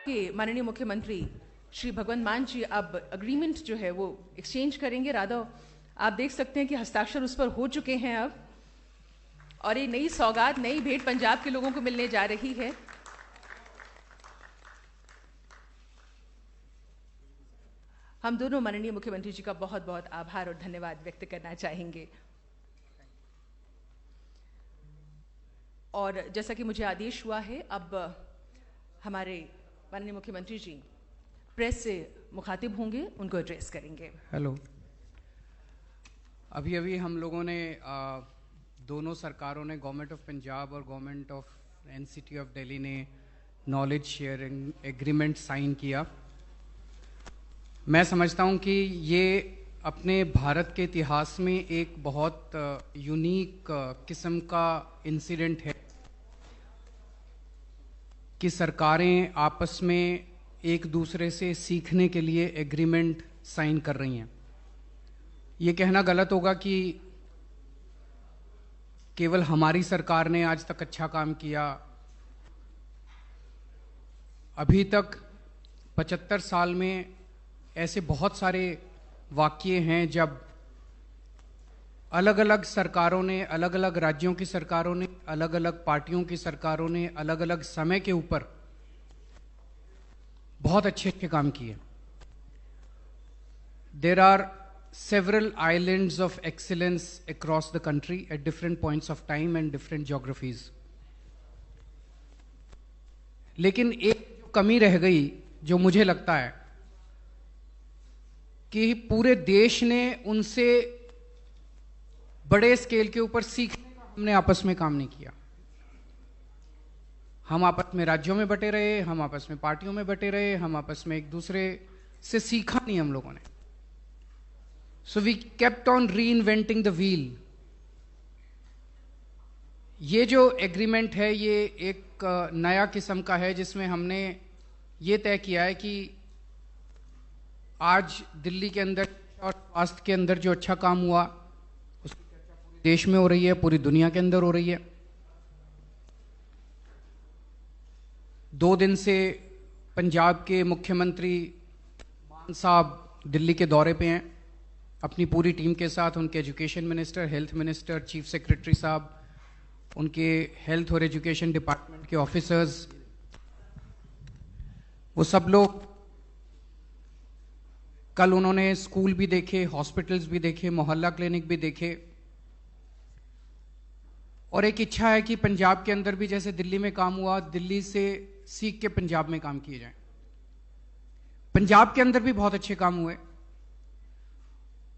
के माननीय मुख्यमंत्री श्री भगवंत मान जी अब एग्रीमेंट जो है वो एक्सचेंज करेंगे। राधा, आप देख सकते हैं कि हस्ताक्षर उस पर हो चुके हैं अब, और ये नई सौगात, नई भेंट पंजाब के लोगों को मिलने जा रही है। हम दोनों माननीय मुख्यमंत्री जी का बहुत बहुत आभार और धन्यवाद व्यक्त करना चाहेंगे। और जैसा कि मुझे आदेश हुआ है, अब हमारे माननीय मुख्यमंत्री जी प्रेस से मुखातिब होंगे, उनको एड्रेस करेंगे। हेलो, अभी अभी हम लोगों ने दोनों सरकारों ने, गवर्नमेंट ऑफ पंजाब और government of NCT of Delhi ने नॉलेज शेयरिंग एग्रीमेंट साइन किया। मैं समझता हूं कि ये अपने भारत के इतिहास में एक बहुत यूनिक किस्म का इंसिडेंट है कि सरकारें आपस में एक दूसरे से सीखने के लिए एग्रीमेंट साइन कर रही हैं। ये कहना गलत होगा कि केवल हमारी सरकार ने आज तक अच्छा काम किया। अभी तक 75 साल में ऐसे बहुत सारे वाक़ये हैं जब अलग अलग सरकारों ने, अलग अलग राज्यों की सरकारों ने, अलग अलग पार्टियों की सरकारों ने अलग अलग समय के ऊपर बहुत अच्छे अच्छे काम किए। There are several islands of excellence across the country at different points of time and different geographies. लेकिन एक कमी रह गई जो मुझे लगता है कि पूरे देश ने उनसे बड़े स्केल के ऊपर सीखने का हमने आपस में काम नहीं किया। हम आपस में राज्यों में बटे रहे, हम आपस में पार्टियों में बटे रहे, हम आपस में एक दूसरे से सीखा नहीं हम लोगों ने। So we kept on reinventing the wheel. ये जो एग्रीमेंट है ये एक नया किस्म का है जिसमें हमने ये तय किया है कि आज दिल्ली के अंदर और स्वास्थ्य के अंदर जो अच्छा काम हुआ उसकी चर्चा पूरे देश में हो रही है, पूरी दुनिया के अंदर हो रही है। 2 दिन से पंजाब के मुख्यमंत्री मान साहब दिल्ली के दौरे पे हैं अपनी पूरी टीम के साथ। उनके education minister, health minister, chief secretary साहब, उनके हेल्थ और एजुकेशन डिपार्टमेंट के ऑफिसर्स, वो सब लोग कल उन्होंने स्कूल भी देखे, हॉस्पिटल्स भी देखे, मोहल्ला क्लिनिक भी देखे। और एक इच्छा है कि पंजाब के अंदर भी जैसे दिल्ली में काम हुआ, दिल्ली से सीख के पंजाब में काम किए जाएं। पंजाब के अंदर भी बहुत अच्छे काम हुए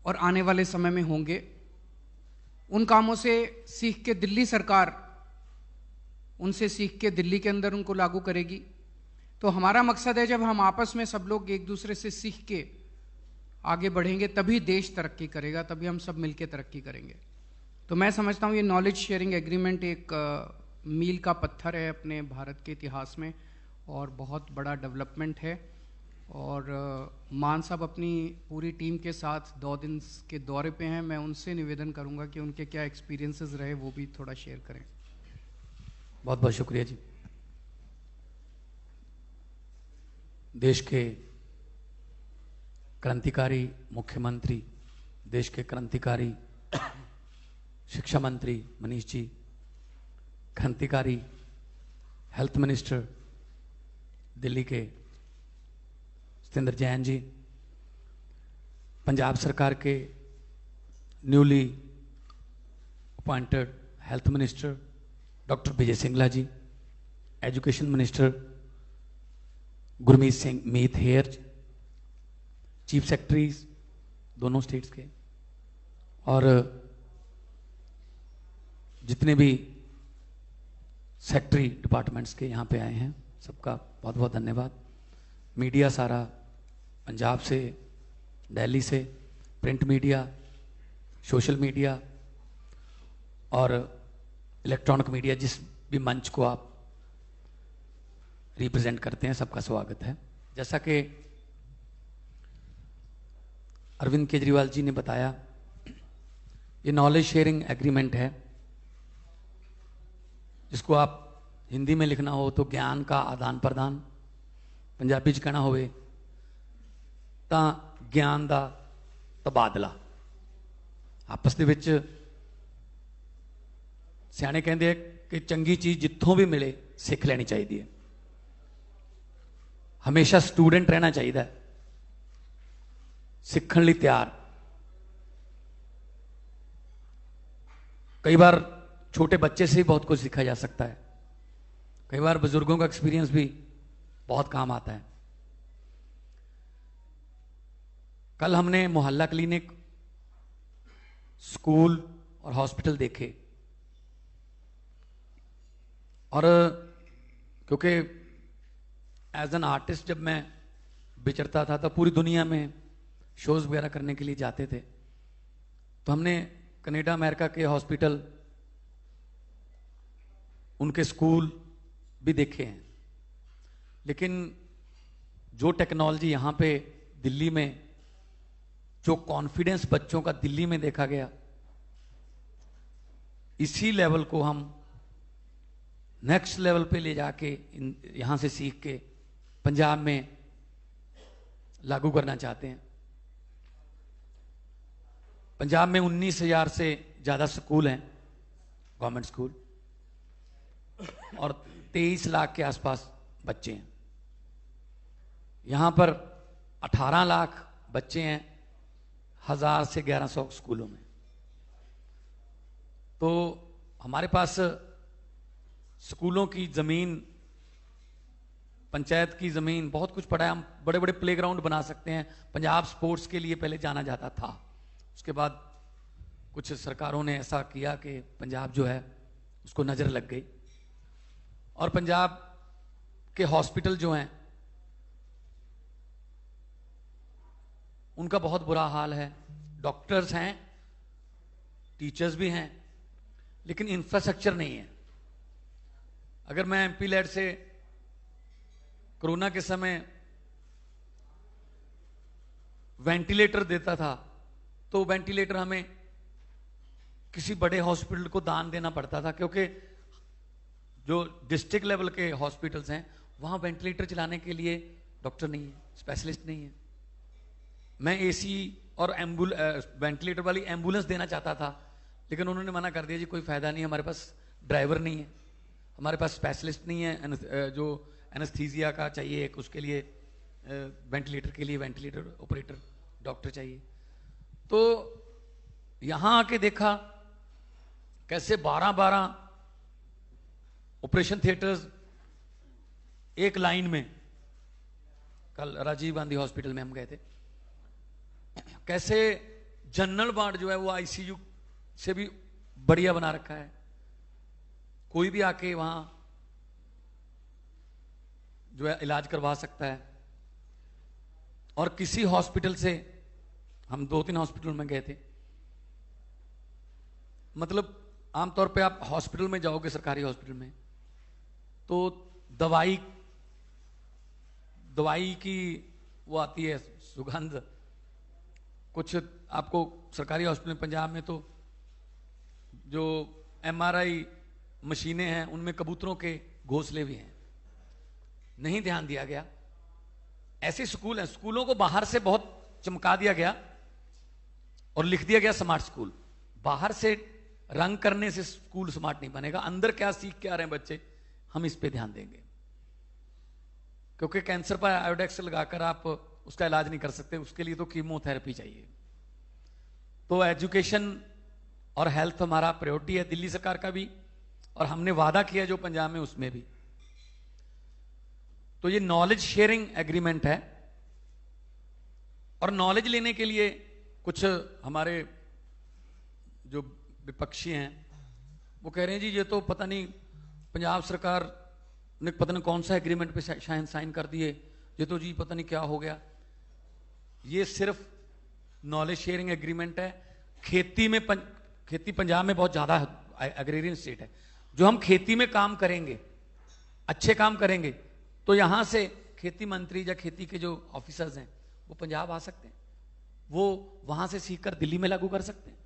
और आने वाले समय में होंगे। उन कामों से सीख के दिल्ली सरकार उनसे सीख के दिल्ली के अंदर उनको लागू करेगी। तो हमारा मकसद है जब हम आपस में सब लोग एक दूसरे से सीख के आगे बढ़ेंगे तभी देश तरक्की करेगा, तभी हम सब मिलकर तरक्की करेंगे। तो मैं समझता हूँ ये नॉलेज शेयरिंग एग्रीमेंट एक मील का पत्थर है अपने भारत के इतिहास में और बहुत बड़ा डेवलपमेंट है। और मान साहब अपनी पूरी टीम के साथ 2 दिन के दौरे पे हैं। मैं उनसे निवेदन करूंगा कि उनके क्या एक्सपीरियंसेस रहे वो भी थोड़ा शेयर करें। बहुत बहुत शुक्रिया जी। देश के क्रांतिकारी मुख्यमंत्री, देश के क्रांतिकारी शिक्षा मंत्री मनीष जी, क्रांतिकारी हेल्थ मिनिस्टर दिल्ली के सत्येंद्र जैन जी, पंजाब सरकार के newly appointed health minister doctor Vijay Singla ji, education minister Gurmeet Singh Meet Hayer, chief secretaries दोनों स्टेट्स के, और जितने भी सेक्रेटरी डिपार्टमेंट्स के यहाँ पे आए हैं सबका बहुत बहुत धन्यवाद। मीडिया सारा, पंजाब से, दिल्ली से, प्रिंट मीडिया, सोशल मीडिया और इलेक्ट्रॉनिक मीडिया, जिस भी मंच को आप रिप्रेजेंट करते हैं, सबका स्वागत है। जैसा कि अरविंद केजरीवाल जी ने बताया, ये नॉलेज शेयरिंग एग्रीमेंट है जिसको आप हिंदी में लिखना हो तो ज्ञान का आदान प्रदान, पंजाबी च कहना होवे तां ज्ञान दा तबादला। आपस दे विच सियाणे कहंदे आ कि चंगी चीज़ जित्थों भी मिले सिख लैनी चाहिए है। हमेशा स्टूडेंट रहना चाहिए, सीखण लई तैयार। कई बार छोटे बच्चे से ही बहुत कुछ सीखा जा सकता है, कई बार बुजुर्गों का एक्सपीरियंस भी बहुत काम आता है। कल हमने मोहल्ला क्लिनिक, स्कूल और हॉस्पिटल देखे, और क्योंकि एज एन आर्टिस्ट जब मैं विचरता था तो पूरी दुनिया में शोज वगैरह करने के लिए जाते थे, तो हमने कनाडा अमेरिका के हॉस्पिटल, उनके स्कूल भी देखे हैं। लेकिन जो टेक्नोलॉजी यहाँ पे दिल्ली में, जो कॉन्फिडेंस बच्चों का दिल्ली में देखा गया, इसी लेवल को हम नेक्स्ट लेवल पे ले जाके यहां से सीख के पंजाब में लागू करना चाहते हैं। पंजाब में 19,000 से ज्यादा स्कूल हैं, गवर्नमेंट स्कूल, और 23 लाख के आसपास बच्चे हैं। यहां पर 18 लाख बच्चे हैं 1000 से 1100 स्कूलों में। तो हमारे पास स्कूलों की जमीन, पंचायत की जमीन, बहुत कुछ पड़ा है। हम बड़े बड़े प्लेग्राउंड बना सकते हैं। पंजाब स्पोर्ट्स के लिए पहले जाना जाता था, उसके बाद कुछ सरकारों ने ऐसा किया कि पंजाब जो है उसको नजर लग गई, और पंजाब के हॉस्पिटल जो हैं उनका बहुत बुरा हाल है। डॉक्टर्स हैं, टीचर्स भी हैं, लेकिन इंफ्रास्ट्रक्चर नहीं है। अगर मैं एमपी लैड से कोरोना के समय वेंटिलेटर देता था, तो वेंटिलेटर हमें किसी बड़े हॉस्पिटल को दान देना पड़ता था, क्योंकि जो डिस्ट्रिक्ट लेवल के हॉस्पिटल्स हैं वहां वेंटिलेटर चलाने के लिए डॉक्टर नहीं है, स्पेशलिस्ट नहीं है। मैं एसी और वेंटिलेटर वाली एम्बुलेंस देना चाहता था, लेकिन उन्होंने मना कर दिया, जी कोई फायदा नहीं है, हमारे पास ड्राइवर नहीं है, हमारे पास स्पेशलिस्ट नहीं है, जो एनेस्थीसिया का चाहिए एक, उसके लिए वेंटिलेटर के लिए वेंटिलेटर ऑपरेटर डॉक्टर चाहिए। तो यहां आके देखा कैसे 12-12 ऑपरेशन थिएटर्स एक लाइन में। कल राजीव गांधी हॉस्पिटल में हम गए थे, कैसे जनरल वार्ड जो है वो आईसीयू से भी बढ़िया बना रखा है। कोई भी आके वहां जो है इलाज करवा सकता है। और किसी हॉस्पिटल से, हम 2-3 हॉस्पिटल में गए थे, मतलब आमतौर पे आप हॉस्पिटल में जाओगे, सरकारी हॉस्पिटल में, तो दवाई की वो आती है सुगंध। कुछ आपको सरकारी हॉस्पिटल पंजाब में तो जो एमआरआई मशीनें हैं उनमें कबूतरों के घोंसले भी हैं, नहीं ध्यान दिया गया। ऐसे स्कूल हैं, स्कूलों को बाहर से बहुत चमका दिया गया और लिख दिया गया स्मार्ट स्कूल। बाहर से रंग करने से स्कूल स्मार्ट नहीं बनेगा, अंदर क्या सीख के आ रहे हैं बच्चे, हम इस पे ध्यान देंगे। क्योंकि कैंसर पर आयोडेक्स लगाकर आप उसका इलाज नहीं कर सकते, उसके लिए तो कीमोथेरेपी चाहिए। तो एजुकेशन और हेल्थ हमारा प्रायोरिटी है, दिल्ली सरकार का भी, और हमने वादा किया जो पंजाब में उसमें भी। तो ये नॉलेज शेयरिंग एग्रीमेंट है, और नॉलेज लेने के लिए कुछ हमारे जो विपक्षी हैं वो कह रहे हैं जी ये तो पता नहीं पंजाब सरकार ने पता नहीं कौन सा एग्रीमेंट पे शायद साइन कर दिए, ये तो जी पता नहीं क्या हो गया। ये सिर्फ नॉलेज शेयरिंग एग्रीमेंट है। खेती पंजाब में बहुत ज्यादा एग्रेरियन स्टेट है। जो हम खेती में काम करेंगे, अच्छे काम करेंगे, तो यहां से खेती मंत्री या खेती के जो ऑफिसर्स हैं वो पंजाब आ सकते हैं, वो वहां से सीखकर दिल्ली में लागू कर सकते हैं।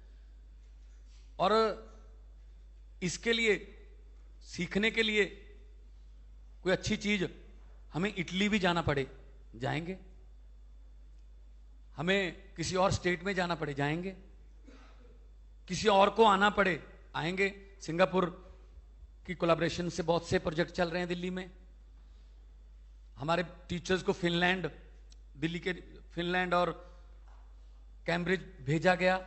और इसके लिए, सीखने के लिए कोई अच्छी चीज हमें इटली भी जाना पड़े जाएंगे, हमें किसी और स्टेट में जाना पड़े जाएंगे, किसी और को आना पड़े आएंगे। सिंगापुर की कोलैबोरेशन से बहुत से प्रोजेक्ट चल रहे हैं दिल्ली में। हमारे टीचर्स को फिनलैंड, दिल्ली के फिनलैंड और कैम्ब्रिज भेजा गया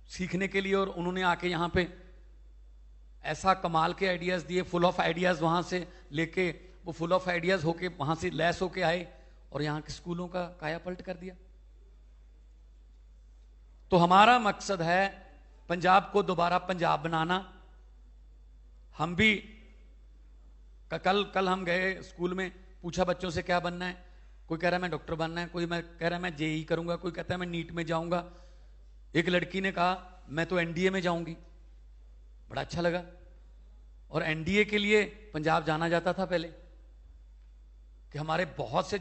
सीखने के लिए, और उन्होंने आके यहाँ पे ऐसा कमाल के आइडियाज दिए, फुल ऑफ आइडियाज वहां से लेके, वो फुल ऑफ आइडियाज होके वहां से लैस होके आए और यहाँ के स्कूलों का काया पलट कर दिया। तो हमारा मकसद है पंजाब को दोबारा पंजाब बनाना। हम भी कल हम गए स्कूल में, पूछा बच्चों से क्या बनना है, कोई कह रहा है मैं डॉक्टर बनना है, कोई कह रहा है मैं जेई करूंगा, कोई कहता है मैं नीट में जाऊंगा। एक लड़की ने कहा मैं तो एनडीए में जाऊंगी, बड़ा अच्छा लगा। और एनडीए के लिए पंजाब जाना जाता था पहले, कि हमारे बहुत से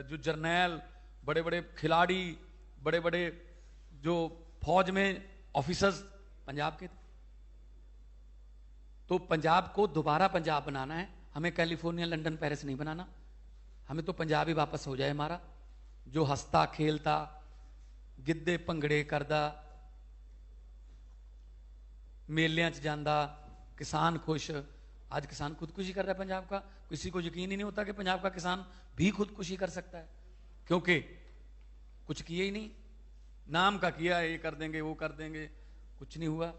जो जर्नैल, बड़े बड़े खिलाड़ी, बड़े बड़े जो फौज में ऑफिसर्स पंजाब के थे। तो पंजाब को दोबारा पंजाब बनाना है, हमें कैलिफोर्निया, लंदन, पेरिस नहीं बनाना। हमें तो पंजाब ही वापस हो जाए हमारा, जो हंसता खेलता, गिद्धे भंगड़े करदा, मेलियां च जांदा, किसान खुश। आज किसान खुदकुशी कर रहा है पंजाब का, किसी को यकीन ही नहीं होता कि पंजाब का किसान भी खुदकुशी कर सकता है, क्योंकि कुछ किए ही नहीं, नाम का किया, ये कर देंगे वो कर देंगे, कुछ नहीं हुआ,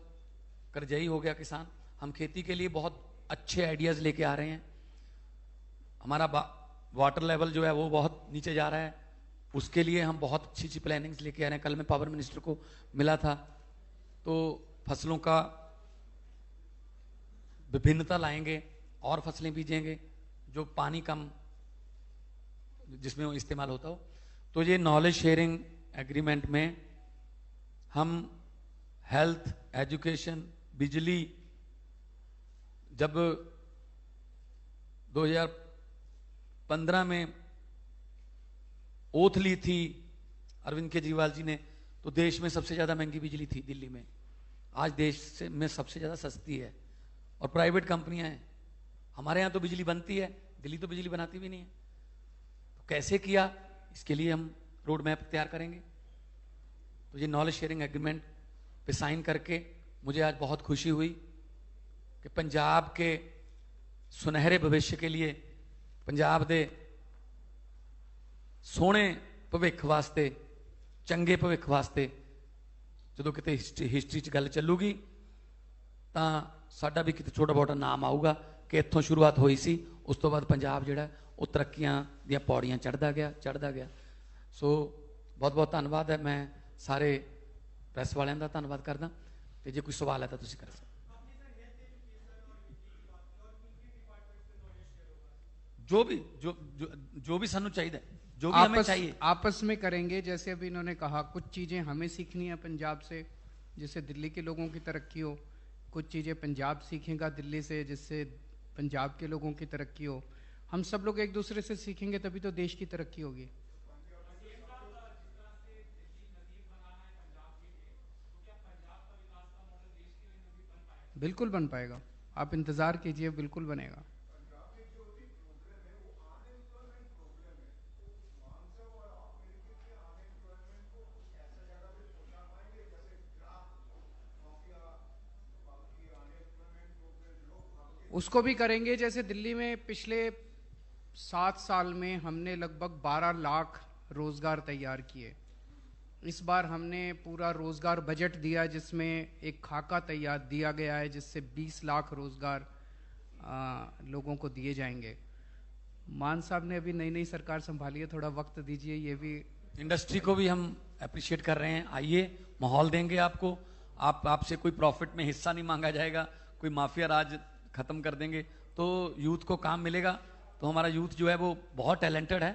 करजई हो गया किसान। हम खेती के लिए बहुत अच्छे आइडियाज लेके आ रहे हैं। हमारा वाटर लेवल जो है वो बहुत नीचे जा रहा है, उसके लिए हम बहुत अच्छी अच्छी प्लानिंग्स लेके आ रहे हैं। कल मैं पावर मिनिस्टर को मिला था, तो फसलों का विभिन्नता लाएंगे और फसलें बीजेंगे जो पानी कम जिसमें वो इस्तेमाल होता हो। तो ये नॉलेज शेयरिंग एग्रीमेंट में हम हेल्थ, एजुकेशन, बिजली, जब 2015 में ओथ ली थी अरविंद केजरीवाल जी ने, तो देश में सबसे ज्यादा महंगी बिजली थी दिल्ली में। आज देश में सबसे ज्यादा सस्ती है, और प्राइवेट कंपनियां हैं। हमारे यहां तो बिजली बनती है, दिल्ली तो बिजली बनाती भी नहीं है। तो कैसे किया, इसके लिए हम रोड मैप तैयार करेंगे। तो ये नॉलेज शेयरिंग एग्रीमेंट पे साइन करके मुझे आज बहुत खुशी हुई कि पंजाब के सुनहरे भविष्य के लिए, पंजाब दे सोहने भविख वास्ते, चंगे भविख वास्ते जो किते हिस्टरी च गल चलूगी तां साडा भी किते छोटा मोटा नाम आऊगा कि इत्थों शुरुआत हुई सी, उस तो बाद पंजाब जिहड़ा वो तरक्कियां दी पौड़ियां चढ़दा गया। सो बहुत बहुत धन्नवाद है। मैं सारे प्रेस वालियां दा धन्नवाद करदा, ते जे कोई सवाल है तो तुसीं कर सकदे। जो भी सानू चाहिए, जो भी हमें चाहिए आपस में करेंगे। जैसे अभी इन्होंने कहा कुछ चीजें हमें सीखनी है पंजाब से, जिससे दिल्ली के लोगों की तरक्की हो, कुछ चीजें पंजाब सीखेगा दिल्ली से, जिससे पंजाब के लोगों की तरक्की हो। हम सब लोग एक दूसरे से सीखेंगे तभी तो देश की तरक्की होगी। बिल्कुल बन पाएगा, आप इंतजार कीजिए, बिल्कुल बनेगा। उसको भी करेंगे। जैसे दिल्ली में पिछले 7 साल में हमने लगभग 12 लाख रोजगार तैयार किए। इस बार हमने पूरा रोजगार बजट दिया, जिसमें एक खाका तैयार दिया गया है, जिससे 20 लाख रोजगार लोगों को दिए जाएंगे। मान साहब ने अभी नई नई सरकार संभाली है, थोड़ा वक्त दीजिए। ये भी इंडस्ट्री को भी हम अप्रिशिएट कर रहे हैं। आइए, माहौल देंगे आपको, आपसे कोई प्रॉफिट में हिस्सा नहीं मांगा जाएगा, कोई माफिया राज खत्म कर देंगे, तो यूथ को काम मिलेगा। तो हमारा यूथ जो है वो बहुत टैलेंटेड है,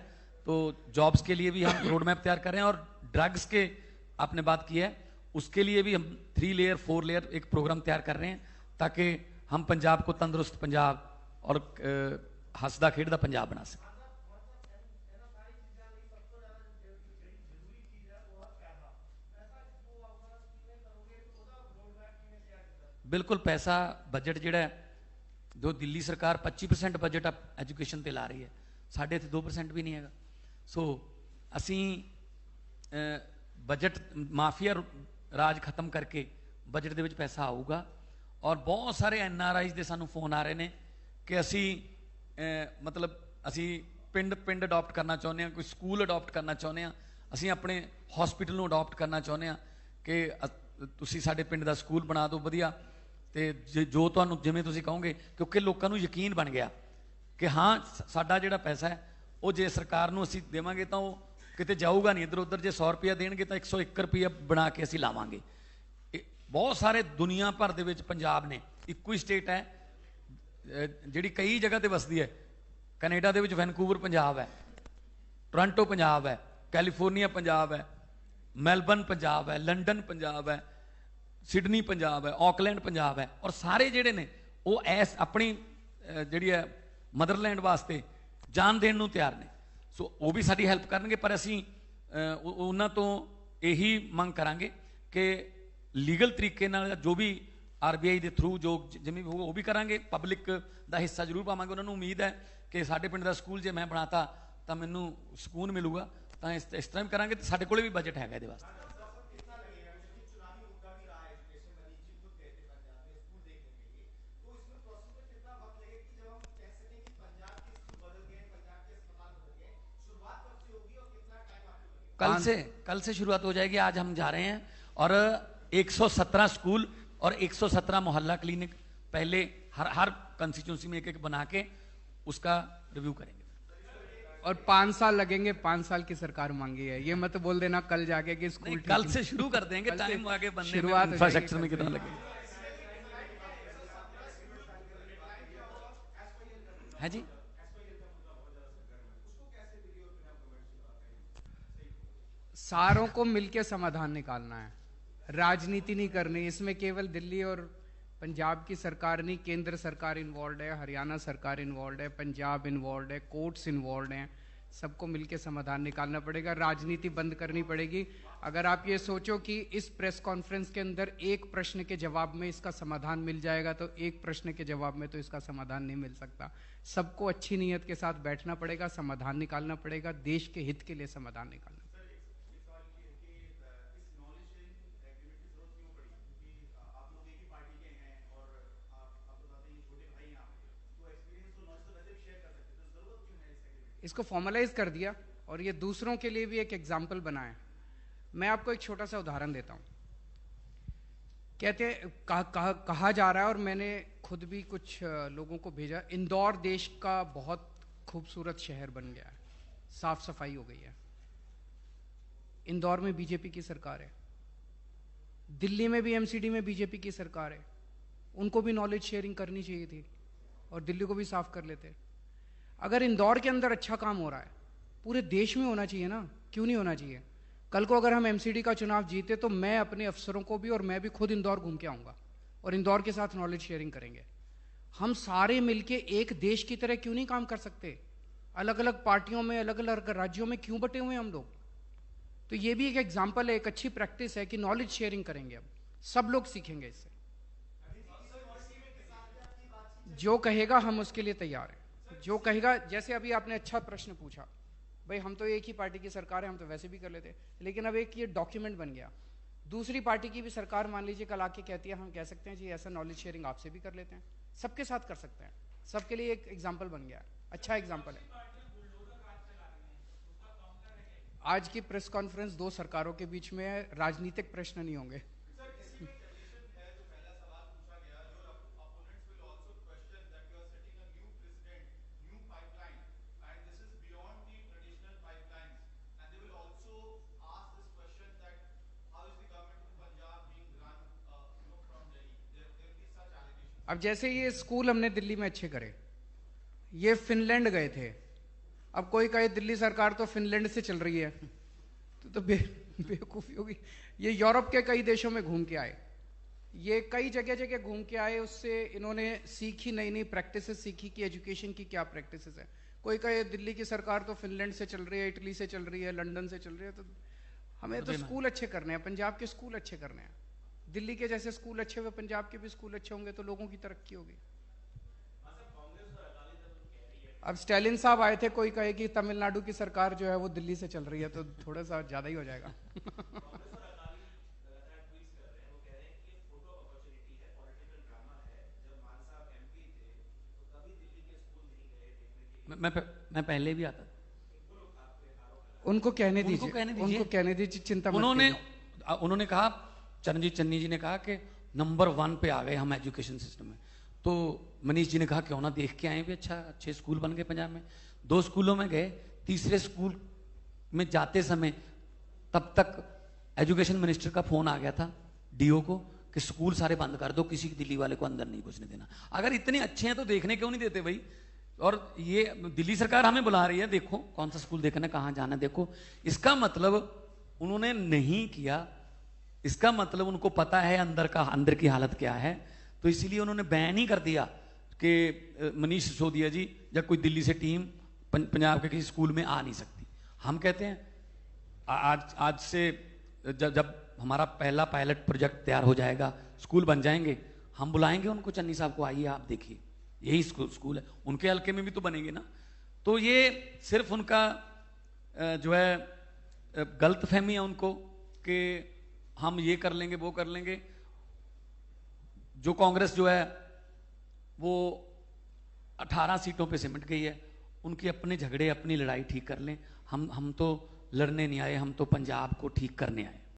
तो जॉब्स के लिए भी हम रोड मैप तैयार कर रहे हैं। और ड्रग्स के आपने बात की है, उसके लिए भी हम 3 लेयर 4 लेयर एक प्रोग्राम तैयार कर रहे हैं, ताकि हम पंजाब को तंदुरुस्त पंजाब और हंसदा खेडदा पंजाब बना सकें। बिल्कुल, पैसा बजट जिहड़ा जो दिल्ली सरकार 25% बजट एजुकेशन पे ला रही है, ਸਾਡੇ ਇੱਥੇ 2% ਵੀ ਨਹੀਂ ਹੈਗਾ। ਸੋ ਅਸੀਂ ਬਜਟ ਮਾਫੀਆ ਰਾਜ ਖਤਮ ਕਰਕੇ ਬਜਟ ਦੇ ਵਿੱਚ ਪੈਸਾ ਆਊਗਾ। ਔਰ ਬਹੁਤ ਸਾਰੇ NRIs ਦੇ ਸਾਨੂੰ ਫੋਨ ਆ ਰਹੇ ਨੇ ਕਿ ਅਸੀਂ ਮਤਲਬ ਅਸੀਂ ਪਿੰਡ ਅਡਾਪਟ ਕਰਨਾ ਚਾਹੁੰਦੇ ਹਾਂ, ਕੋਈ ਸਕੂਲ ਅਡਾਪਟ ਕਰਨਾ ਚਾਹੁੰਦੇ ਹਾਂ, ਅਸੀਂ ਆਪਣੇ ਹਸਪੀਟਲ ਨੂੰ ਅਡਾਪਟ ਕਰਨਾ ਚਾਹੁੰਦੇ ਹਾਂ ਕਿ ਤੁਸੀਂ ਸਾਡੇ ਪਿੰਡ ਦਾ ਸਕੂਲ ਬਣਾ ਦਿਓ ਵਧੀਆ। ਤੇ ਜੋ ਤੁਹਾਨੂੰ ਜਿਵੇਂ ਤੁਸੀਂ ਕਹੋਗੇ, ਕਿਉਂਕਿ ਲੋਕਾਂ ਨੂੰ ਯਕੀਨ ਬਣ ਗਿਆ ਕਿ ਹਾਂ ਸਾਡਾ ਜਿਹੜਾ ਪੈਸਾ ਹੈ ਉਹ ਜੇ ਸਰਕਾਰ ਨੂੰ ਅਸੀਂ ਦੇਵਾਂਗੇ ਤਾਂ ਉਹ ਕਿਤੇ ਜਾਊਗਾ ਨਹੀਂ ਇੱਧਰ ਉੱਧਰ। ਜੇ 100 ਰੁਪਇਆ ਦੇਣਗੇ ਤਾਂ 101 ਰੁਪਇਆ ਬਣਾ ਕੇ ਅਸੀਂ ਲਾਵਾਂਗੇ। ਬਹੁਤ ਸਾਰੇ ਦੁਨੀਆ ਭਰ ਦੇ ਵਿੱਚ ਪੰਜਾਬ ਨੇ, ਇੱਕੋ ਹੀ ਸਟੇਟ ਹੈ ਜਿਹੜੀ ਕਈ ਜਗ੍ਹਾ ਤੇ ਵਸਦੀ ਹੈ। ਕੈਨੇਡਾ ਦੇ ਵਿੱਚ ਵੈਨਕੂਵਰ ਪੰਜਾਬ ਹੈ, ਟੋਰਾਂਟੋ ਪੰਜਾਬ ਹੈ, ਕੈਲੀਫੋਰਨੀਆ ਪੰਜਾਬ ਹੈ, ਮੈਲਬਰਨ ਪੰਜਾਬ ਹੈ, ਲੰਡਨ ਪੰਜਾਬ ਹੈ, ਸਿਡਨੀ ਪੰਜਾਬ ਹੈ, ਆਕਲੈਂਡ ਪੰਜਾਬ ਹੈ। ਔਰ ਸਾਰੇ ਜਿਹੜੇ ਨੇ ਉਹ ਐਸ ਆਪਣੀ ਜਿਹੜੀ ਹੈ ਮਦਰਲੈਂਡ ਵਾਸਤੇ ਜਾਨ ਦੇਣ ਨੂੰ ਤਿਆਰ ਨੇ। ਸੋ ਉਹ ਵੀ ਸਾਡੀ ਹੈਲਪ ਕਰਨਗੇ, ਪਰ ਅਸੀਂ ਉਹਨਾਂ ਤੋਂ ਇਹੀ ਮੰਗ ਕਰਾਂਗੇ ਕਿ ਲੀਗਲ ਤਰੀਕੇ ਨਾਲ ਜੋ ਵੀ RBI ਦੇ ਥਰੂ ਜੋ ਜਿਵੇਂ ਵੀ ਹੋਊਗਾ ਉਹ ਵੀ ਕਰਾਂਗੇ। ਪਬਲਿਕ ਦਾ ਹਿੱਸਾ ਜ਼ਰੂਰ ਪਾਵਾਂਗੇ। ਉਹਨਾਂ ਨੂੰ ਉਮੀਦ ਹੈ ਕਿ ਸਾਡੇ ਪਿੰਡ ਦਾ ਸਕੂਲ ਜੇ ਮੈਂ ਬਣਾਤਾ ਤਾਂ ਮੈਨੂੰ ਸਕੂਨ ਮਿਲੂਗਾ, ਤਾਂ ਇਸ ਤਰ੍ਹਾਂ ਵੀ ਕਰਾਂਗੇ। ਤੇ ਸਾਡੇ ਕੋਲੇ ਵੀ ਬਜਟ ਹੈਗਾ ਇਹਦੇ ਵਾਸਤੇ। कल से शुरुआत हो जाएगी। आज हम जा रहे हैं और 117 स्कूल और 117 मोहल्ला क्लिनिक पहले हर कंस्टिट्यूंसी में एक बना के उसका रिव्यू करेंगे। और 5 साल लगेंगे, 5 साल की सरकार मांगी है। ये मत बोल देना कल जाके कि स्कूल कल से शुरू कर देंगे। टाइम आगे बनने में, इंफ्रास्ट्रक्चर में कितना लगेगा है जी। सारों को मिलकर समाधान निकालना है, राजनीति नहीं करनी। इसमें केवल दिल्ली और पंजाब की सरकार नहीं, केंद्र सरकार इन्वॉल्व है, हरियाणा सरकार इन्वॉल्व है, पंजाब इन्वॉल्व है, कोर्ट्स इन्वॉल्व हैं। सबको मिलकर समाधान निकालना पड़ेगा, राजनीति बंद करनी पड़ेगी। अगर आप ये सोचो कि इस प्रेस कॉन्फ्रेंस के अंदर एक प्रश्न के जवाब में इसका समाधान मिल जाएगा, तो एक प्रश्न के जवाब में तो इसका समाधान नहीं मिल सकता। सबको अच्छी नीयत के साथ बैठना पड़ेगा, समाधान निकालना पड़ेगा, देश के हित के लिए समाधान निकालना। इसको फॉर्मलाइज कर दिया और ये दूसरों के लिए भी एक एग्जाम्पल बना है। मैं आपको एक छोटा सा उदाहरण देता हूं। कहते कहा जा रहा है, और मैंने खुद भी कुछ लोगों को भेजा, इंदौर देश का बहुत खूबसूरत शहर बन गया है, साफ सफाई हो गई है। इंदौर में बीजेपी की सरकार है, दिल्ली में भी MCD में बीजेपी की सरकार है। उनको भी नॉलेज शेयरिंग करनी चाहिए थी और दिल्ली को भी साफ कर लेते। अगर इंदौर के अंदर अच्छा काम हो रहा है, पूरे देश में होना चाहिए ना, क्यों नहीं होना चाहिए? कल को अगर हम MCD का चुनाव जीते तो मैं अपने अफसरों को भी और मैं भी खुद इंदौर घूम के आऊंगा और इंदौर के साथ नॉलेज शेयरिंग करेंगे। हम सारे मिलके एक देश की तरह क्यों नहीं काम कर सकते? अलग अलग पार्टियों में, अलग अलग राज्यों में क्यों बटे हुए हम लोग? तो ये भी एक एग्जाम्पल है, एक अच्छी प्रैक्टिस है कि नॉलेज शेयरिंग करेंगे। अब सब लोग सीखेंगे इससे। जो कहेगा हम उसके लिए तैयार हैं। जो कहेगा, जैसे अभी आपने अच्छा प्रश्न पूछा, भाई हम तो एक ही पार्टी की सरकार है, हम तो वैसे भी कर लेते, लेकिन अब एक ये डॉक्यूमेंट बन गया। दूसरी पार्टी की भी सरकार मान लीजिए कल आके कहती है हम कह सकते हैं जी ऐसा नॉलेज शेयरिंग आपसे भी कर लेते हैं, सबके साथ कर सकते हैं। सबके लिए एक एग्जाम्पल बन गया, अच्छा एग्जाम्पल है। आज की प्रेस कॉन्फ्रेंस 2 सरकारों के बीच में है, राजनीतिक प्रश्न नहीं होंगे। अब जैसे ये स्कूल हमने दिल्ली में अच्छे करे, ये फिनलैंड गए थे। अब कोई कहे दिल्ली सरकार तो फिनलैंड से चल रही है, तो बेवकूफ़ी होगी। ये यूरोप के कई देशों में घूम के आए, ये कई जगह जगह घूम के आए, उससे इन्होंने सीखी, नई नई प्रैक्टिसेस सीखी कि एजुकेशन की क्या प्रैक्टिसेस है। कोई कहे दिल्ली की सरकार तो फिनलैंड से चल रही है, इटली से चल रही है, लंदन से चल रही है। तो हमें तो स्कूल अच्छे करने हैं, पंजाब के स्कूल अच्छे करने हैं। दिल्ली के जैसे स्कूल अच्छे हुए, पंजाब के भी स्कूल अच्छे होंगे तो लोगों की तरक्की होगी। अब स्टालिन साहब आए थे, कोई कहे कि तमिलनाडु की सरकार जो है वो दिल्ली से चल रही है, तो थोड़ा सा ज्यादा ही हो जाएगा। मैं पहले भी आता था। उनको कहने उनको दीजिए, कहने दीजिए। उनको कहने दीजिए, चिंता मत उन्होंने कहा, चरणजीत चन्नी जी ने कहा कि नंबर 1 पे आ गए हम एजुकेशन सिस्टम में। तो मनीष जी ने कहा क्यों ना देख के आए भी, अच्छे स्कूल बन गए पंजाब में। 2 स्कूलों में गए, तीसरे स्कूल में जाते समय तब तक एजुकेशन मिनिस्टर का फोन आ गया था डीओ को कि स्कूल सारे बंद कर दो, किसी दिल्ली वाले को अंदर नहीं घुसने देना। अगर इतने अच्छे हैं तो देखने क्यों नहीं देते भाई? और ये दिल्ली सरकार हमें बुला रही है, देखो कौन सा स्कूल देखना, कहां जाना देखो। इसका मतलब उन्होंने नहीं किया, इसका मतलब उनको पता है अंदर की हालत क्या है, तो इसीलिए उन्होंने बैन ही कर दिया कि मनीष सिसोदिया जी या कोई दिल्ली से टीम पंजाब के किसी स्कूल में आ नहीं सकती। हम कहते हैं आज से जब हमारा पहला पायलट प्रोजेक्ट तैयार हो जाएगा, स्कूल बन जाएंगे, हम बुलाएंगे उनको, चन्नी साहब को, आइए आप देखिए यही स्कूल है। उनके हल्के में भी तो बनेंगे ना। तो ये सिर्फ उनका जो है गलत फहमी है उनको कि हम ये कर लेंगे वो कर लेंगे। जो कांग्रेस जो है वो 18 सीटों पे सिमट गई है, उनके अपने झगड़े अपनी लड़ाई ठीक कर लें। हम तो लड़ने नहीं आए, हम तो पंजाब को ठीक करने आए।